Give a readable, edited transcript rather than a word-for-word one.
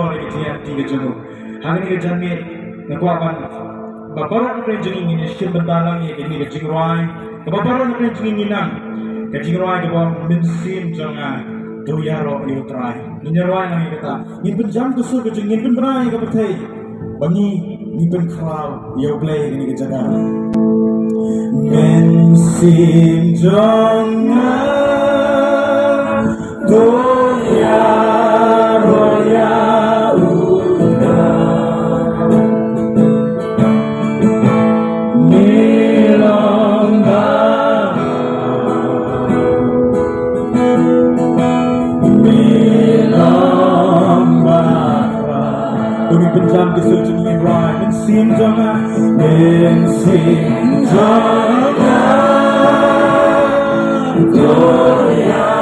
lagi tiap tiga jemu. Hari ini kejami nakuapan baparan na jenging ini sih bentalang ya kini kejing ruai. Baparan na jenging inang kejing ruai kebon bensin jangan doyaro liutrai. Ini ruai nang kita. Ini penjam kusur kejing ini penberai kebetai. Bangi ini penkrau ya play ini kejaga. Bensin jangan doyaro ya. Kami penjam di sujud yang right bensin jangan doyaro